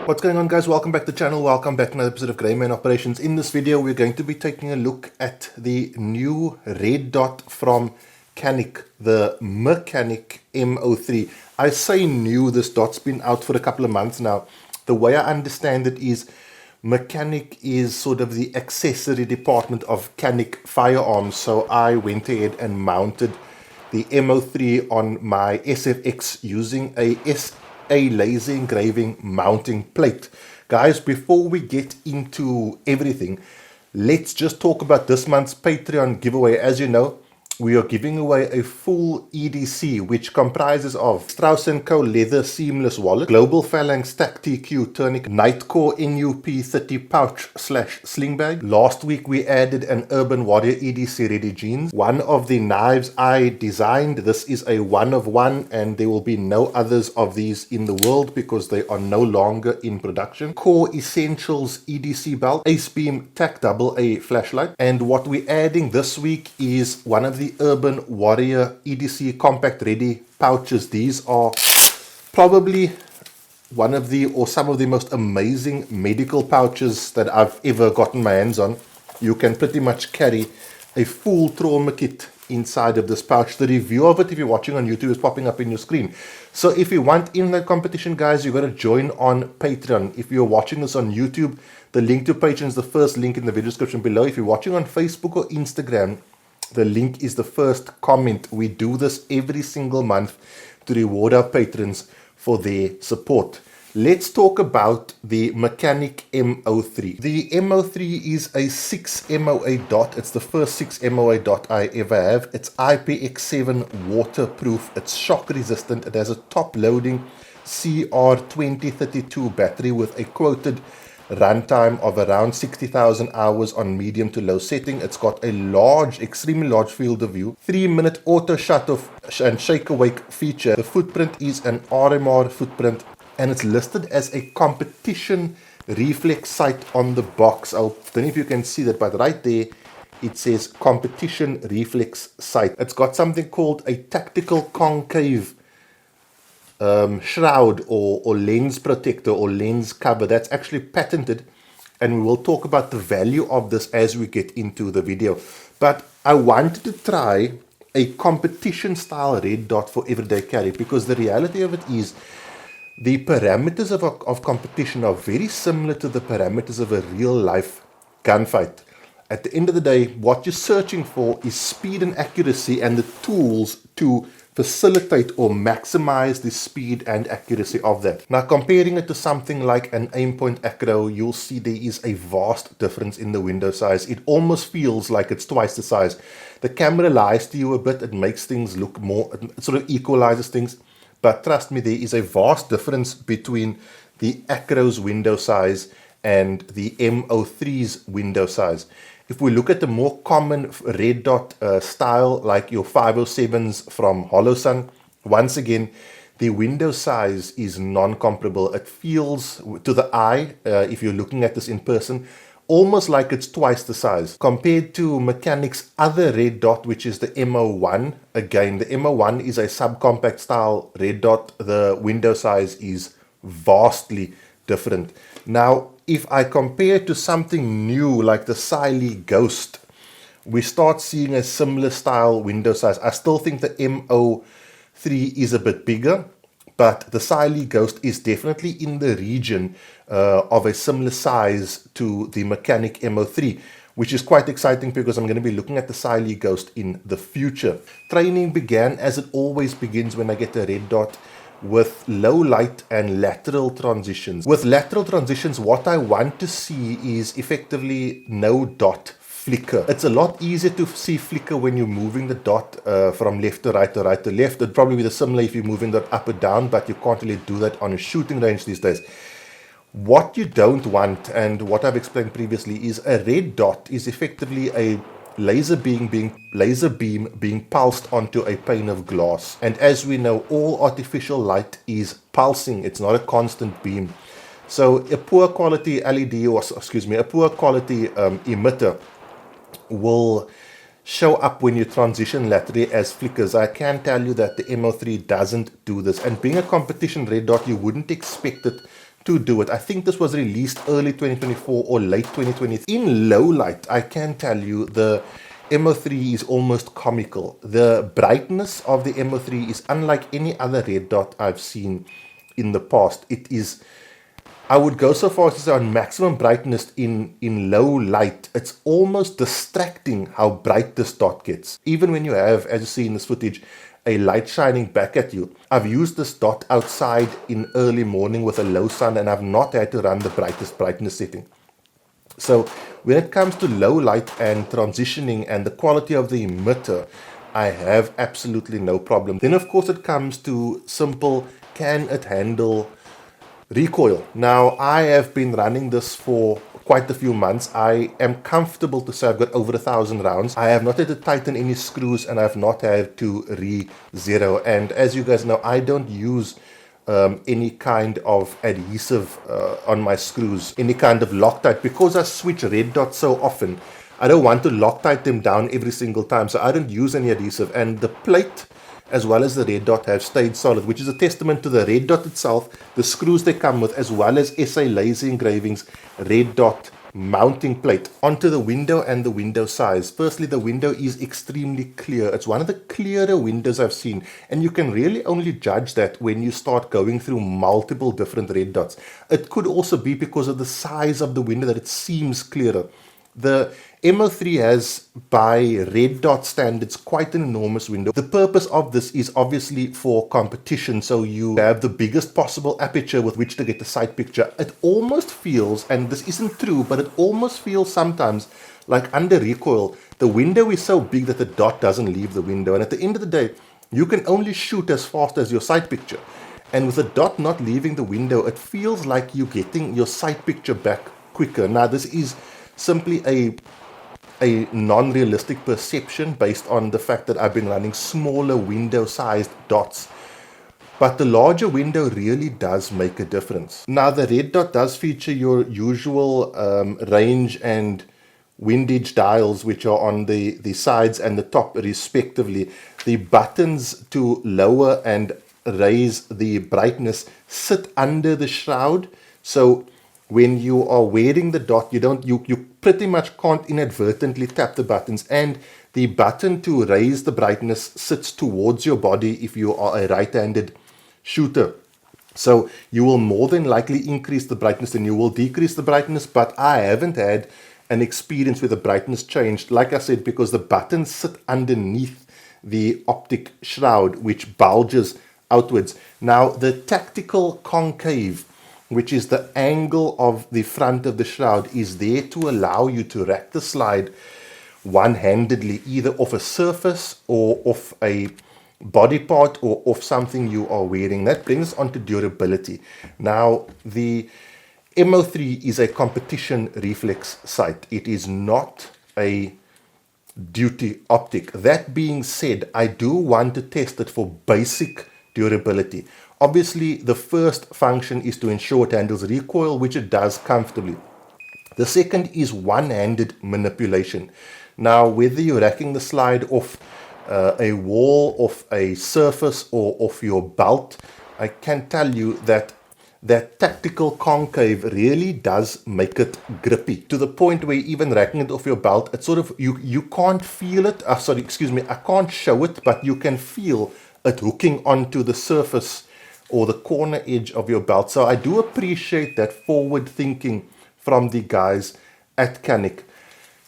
What's going on, guys? Welcome back to the channel. Welcome back to another episode of Greyman Operations. In this video we're going to be taking a look at the new red dot from Canik, the Mecanik M03. I say new, this dot's been out for a couple of months now. The way I understand it is Mecanik is sort of the accessory department of Canik firearms, so I went ahead and mounted the M03 on my SFX using a laser engraving mounting plate. Guys, before we get into everything, let's just talk about this month's Patreon giveaway. As you know, we are giving away a full EDC, which comprises of Strauss & Co. leather seamless wallet, Global Phalanx Stack TQ Tourniquet, Nightcore NUP 30 pouch / sling bag. Last week we added an Urban Warrior EDC ready jeans. One of the knives I designed, this is a one of one, and there will be no others of these in the world because they are no longer in production. Core Essentials EDC belt, Ace Beam TAC AA flashlight, and what we're adding this week is one of the Urban Warrior EDC compact ready pouches. These are probably one of the or some of the most amazing medical pouches that I've ever gotten my hands on. You can pretty much carry a full trauma kit inside of this pouch. The review of it, if you're watching on YouTube, is popping up in your screen. So if you want in that competition, guys, you've got to join on Patreon. If you're watching this on YouTube, the link to Patreon is the first link in the video description below. If you're watching on Facebook or Instagram, the link is the first comment. We do this every single month to reward our patrons for their support. Let's talk about the Mecanik M03. The M03 is a 6 MOA dot. It's the first 6 MOA dot I ever have. It's IPX7 waterproof. It's shock resistant. It has a top loading CR2032 battery with a quoted runtime of around 60,000 hours on medium to low setting. It's got a large, extremely large field of view, 3-minute auto shut off and shake awake feature. The footprint is an RMR footprint, and it's listed as a competition reflex sight on the box. I don't know if you can see that, but right there it says competition reflex sight. It's got something called a tactical concave shroud or lens protector or lens cover that's actually patented, and we will talk about the value of this as we get into the video. But I wanted to try a competition style red dot for everyday carry because the reality of it is the parameters of competition are very similar to the parameters of a real life gunfight. At the end of the day, what you're searching for is speed and accuracy and the tools to facilitate or maximize the speed and accuracy of that. Now, comparing it to something like an Aimpoint Acro, you'll see there is a vast difference in the window size. It almost feels like it's twice the size. The camera lies to you a bit. It makes things look more, it sort of equalizes things. But trust me, there is a vast difference between the Acro's window size and the M03's window size. If we look at the more common red dot style, like your 507s from Holosun, once again, the window size is non-comparable. It feels, to the eye, if you're looking at this in person, almost like it's twice the size. Compared to Mecanik's other red dot, which is the M01, again, the M01 is a subcompact style red dot. The window size is vastly different. Now, if I compare to something new like the Siley Ghost, we start seeing a similar style window size. I still think the M03 is a bit bigger, but the Siley Ghost is definitely in the region of a similar size to the Mecanik M03, which is quite exciting because I'm going to be looking at the Siley Ghost in the future. Training began as it always begins when I get a red dot, with low light and lateral transitions. With lateral transitions, what I want to see is effectively no dot flicker. It's a lot easier to see flicker when you're moving the dot from left to right or right to left. It'd probably be similar if you're moving that up or down, but you can't really do that on a shooting range these days. What you don't want, and what I've explained previously, is a red dot is effectively a laser beam being pulsed onto a pane of glass. And as we know, all artificial light is pulsing. It's not a constant beam. So a poor quality LED, or excuse me, a poor quality emitter will show up when you transition laterally as flickers. I can tell you that the M03 doesn't do this. And being a competition red dot, you wouldn't expect it to do it. I think this was released early 2024 or late 2023. In low light, I can tell you the M03 is almost comical. The brightness of the M03 is unlike any other red dot I've seen in the past. It is, I would go so far as to say, on maximum brightness in low light, it's almost distracting how bright this dot gets. Even when you have, as you see in this footage, a light shining back at you. I've used this dot outside in early morning with a low sun, and I've not had to run the brightest brightness setting. So when it comes to low light and transitioning and the quality of the emitter, I have absolutely no problem. Then of course it comes to simple, can it handle recoil? Now I have been running this for quite a few months. I am comfortable to say I've got over 1,000 rounds. I have not had to tighten any screws, and I've not had to re-zero. And as you guys know, I don't use any kind of adhesive on my screws, any kind of Loctite, because I switch red dots so often. I don't want to Loctite them down every single time, so I don't use any adhesive. And the plate as well as the red dot have stayed solid, which is a testament to the red dot itself, the screws they come with, as well as SA Laser Engravings red dot mounting plate onto the window and the window size. Firstly, the window is extremely clear. It's one of the clearer windows I've seen, and you can really only judge that when you start going through multiple different red dots. It could also be because of the size of the window that it seems clearer. The M03 has, by red dot standards, quite an enormous window. The purpose of this is obviously for competition, so you have the biggest possible aperture with which to get the sight picture. It almost feels, and this isn't true, but it almost feels sometimes like under recoil, the window is so big that the dot doesn't leave the window. And at the end of the day, you can only shoot as fast as your sight picture. And with the dot not leaving the window, it feels like you're getting your sight picture back quicker. Now, this is simply a non-realistic perception based on the fact that I've been running smaller window-sized dots. But the larger window really does make a difference. Now, the red dot does feature your usual range and windage dials, which are on the sides and the top respectively. The buttons to lower and raise the brightness sit under the shroud. So when you are wearing the dot, you pretty much can't inadvertently tap the buttons, and the button to raise the brightness sits towards your body if you are a right-handed shooter. So you will more than likely increase the brightness and you will decrease the brightness, but I haven't had an experience where the brightness changed, like I said, because the buttons sit underneath the optic shroud, which bulges outwards. Now, the tactical concave, which is the angle of the front of the shroud, is there to allow you to rack the slide one-handedly, either off a surface or off a body part or off something you are wearing. That brings us on to durability. Now, the M03 is a competition reflex sight. It is not a duty optic. That being said, I do want to test it for basic durability. Obviously, the first function is to ensure it handles recoil, which it does comfortably. The second is one-handed manipulation. Now, whether you're racking the slide off a wall, off a surface, or off your belt, I can tell you that that tactical concave really does make it grippy, to the point where even racking it off your belt, it's sort of, you can't feel it. I can't show it, but you can feel it hooking onto the surface or the corner edge of your belt. So I do appreciate that forward thinking from the guys at Canik.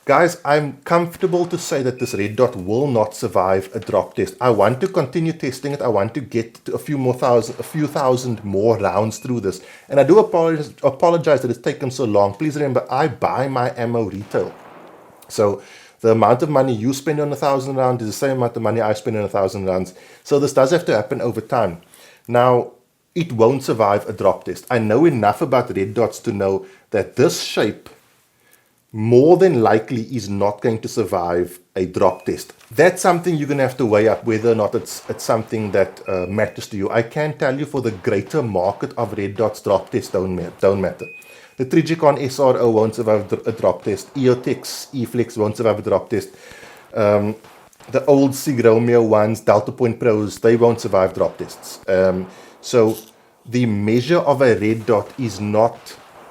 Guys, I'm comfortable to say that this red dot will not survive a drop test. I want to continue testing it. I want to get to a few thousand more rounds through this. And I do apologize that it's taken so long. Please remember, I buy my ammo retail. So the amount of money you spend on 1,000 rounds is the same amount of money I spend on 1,000 rounds. So this does have to happen over time. Now, it won't survive a drop test. I know enough about red dots to know that this shape more than likely is not going to survive a drop test. That's something you're going to have to weigh up, whether or not it's something that matters to you. I can tell you for the greater market of red dots, drop tests don't matter. The Trigicon SRO won't survive a drop test. EOTech E-Flex won't survive a drop test. The old Sig Romeo ones, Delta Point Pros, they won't survive drop tests. So the measure of a red dot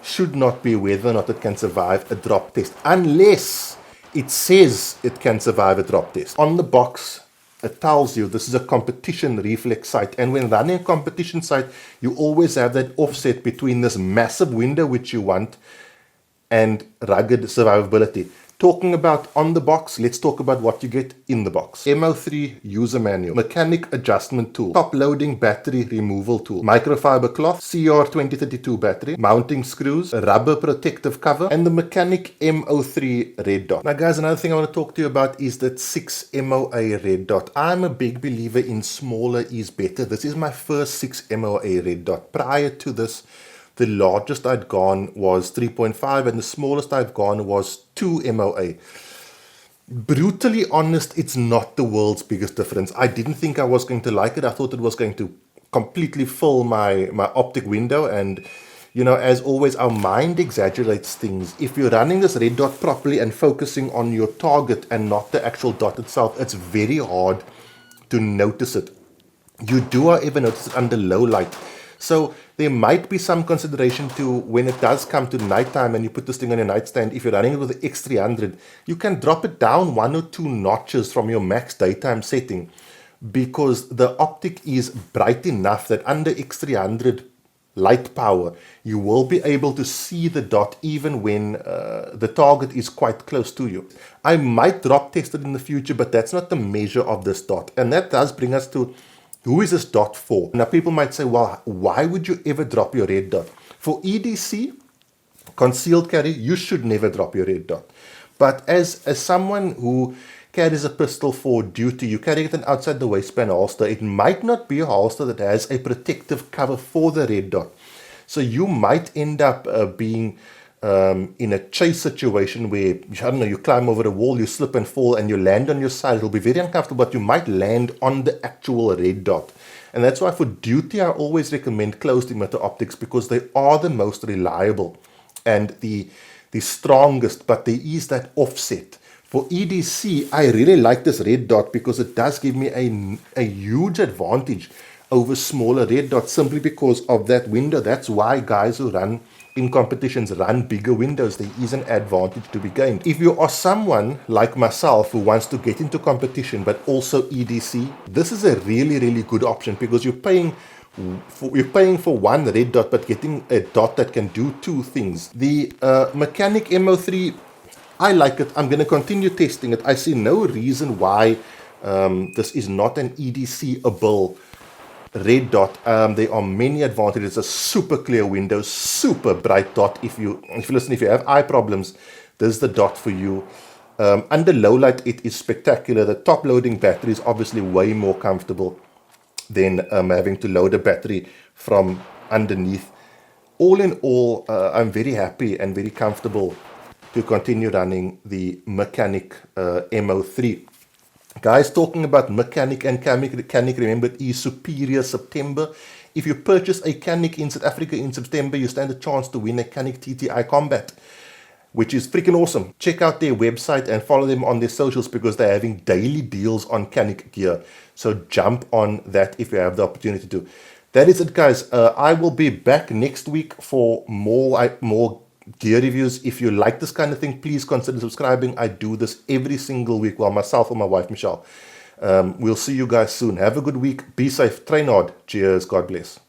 should not be whether or not it can survive a drop test, unless it says it can survive a drop test. On the box, it tells you this is a competition reflex sight, and when running a competition sight, you always have that offset between this massive window which you want and rugged survivability. Talking about on the box, let's talk about what you get in the box. M03 user manual, Mecanik adjustment tool, top loading battery removal tool, microfiber cloth, CR2032 battery, mounting screws, a rubber protective cover, and the Mecanik M03 Red Dot. Now guys, another thing I want to talk to you about is that 6 MOA Red Dot. I'm a big believer in smaller is better. This is my first 6 MOA Red Dot. Prior to this, the largest I'd gone was 3.5 and the smallest I've gone was 2 MOA. Brutally honest, it's not the world's biggest difference. I didn't think I was going to like it. I thought it was going to completely fill my optic window, and you know, as always, our mind exaggerates things. If you're running this red dot properly and focusing on your target and not the actual dot itself, it's very hard to notice it. You do, however, notice it under low light. So there might be some consideration to when it does come to nighttime and you put this thing on your nightstand. If you're running it with the X300, you can drop it down 1 or 2 notches from your max daytime setting, because the optic is bright enough that under X300 light power, you will be able to see the dot even when the target is quite close to you. I might drop test it in the future, but that's not the measure of this dot. And that does bring us to, who is this dot for? Now people might say, well, why would you ever drop your red dot? For EDC, concealed carry, you should never drop your red dot. But as someone who carries a pistol for duty, you carry it outside the waistband holster, it might not be a holster that has a protective cover for the red dot. So you might end up being in a chase situation where, I don't know, you climb over a wall, you slip and fall, and you land on your side. It'll be very uncomfortable, but you might land on the actual red dot. And that's why for duty, I always recommend closed emitter optics, because they are the most reliable and the strongest, but there is that offset. For EDC, I really like this red dot because it does give me a huge advantage over smaller red dots, simply because of that window. That's why guys who run in competitions run bigger windows. There is an advantage to be gained. If you are someone like myself who wants to get into competition but also EDC, this is a really, really good option, because you're paying for one red dot but getting a dot that can do 2 things. The Mecanik M03, I like it. I'm going to continue testing it. I see no reason why this is not an EDC'able red dot. There are many advantages. It's a super clear window, super bright dot. If you have eye problems, this is the dot for you. Under low light, it is spectacular. The top loading battery is obviously way more comfortable than having to load a battery from underneath. All in all, I'm very happy and very comfortable to continue running the Mecanik M03. Guys, talking about Mecanik and Canik, remember, it is Superior September. If you purchase a Canik in South Africa in September, you stand a chance to win a Canik TTI Combat, which is freaking awesome. Check out their website and follow them on their socials, because they're having daily deals on Canik gear. So jump on that if you have the opportunity to. That is it, guys. I will be back next week for more gear reviews. If you like this kind of thing, please consider subscribing. I do this every single week, well, myself or my wife Michelle. We'll see you guys soon. Have a good week. Be safe. Train hard. Cheers. God bless.